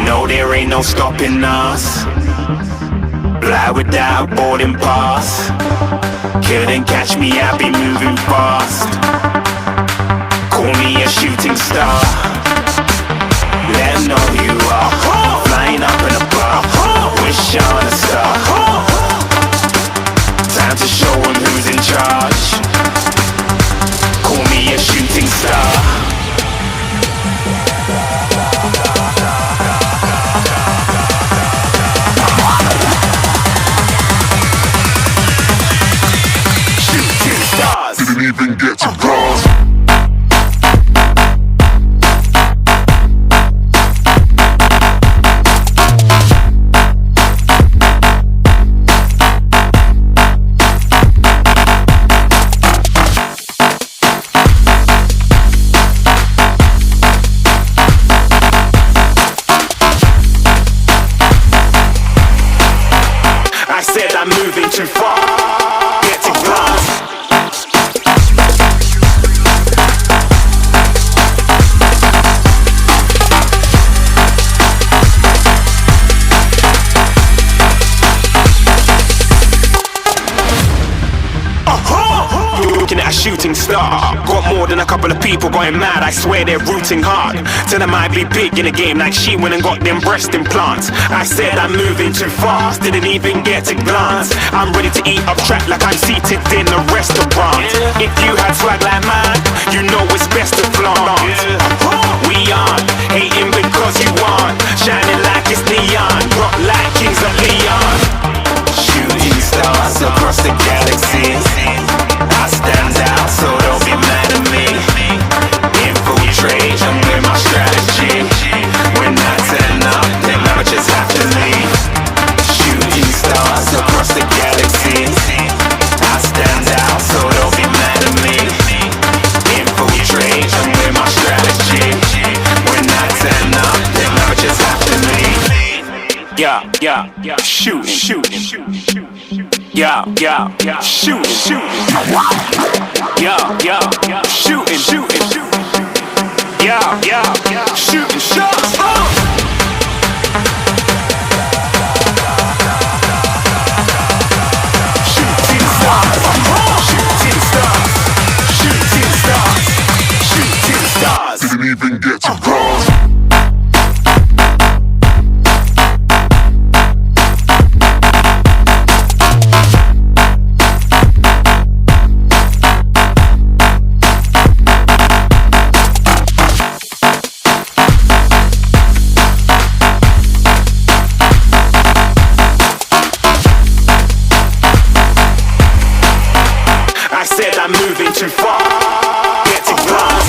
No, there ain't no stopping us. Fly without boarding pass. Couldn't catch me, I be moving fast. Call me a shooting star. Let 'em know who you are. Flying up in a bar. Wish on a star. Time to show 'em who's in charge. Call me a shooting star. Didn't even get to cross. I said I'm moving too far. Get to glass. Looking at a shooting star. Got more than a couple of people going mad, I swear they're rooting hard. Tell them I be big in the game like she went and got them breast implants. I said I'm moving too fast, didn't even get to glance. I'm ready to eat up track like I'm seated in a restaurant. If you had swag like mine, you know it's best to flaunt. We aren't hating because you aren't shining like it's neon, rock like kings of Leon. Shooting stars across the galaxy. I stand out, so don't be mad at me. Infiltrate, I'm with my strategy. When I turn up, then I just have to leave. Shooting stars across the galaxy. I stand out, so don't be mad at me. Infiltrate, I'm with my strategy. When I turn up, then I just have to leave. Yeah, shooting. Yeah, shooting. Yeah, shooting. Yeah, shooting shots. Shooting stars. Didn't even get to cross. I said I'm moving too far. Get to glass.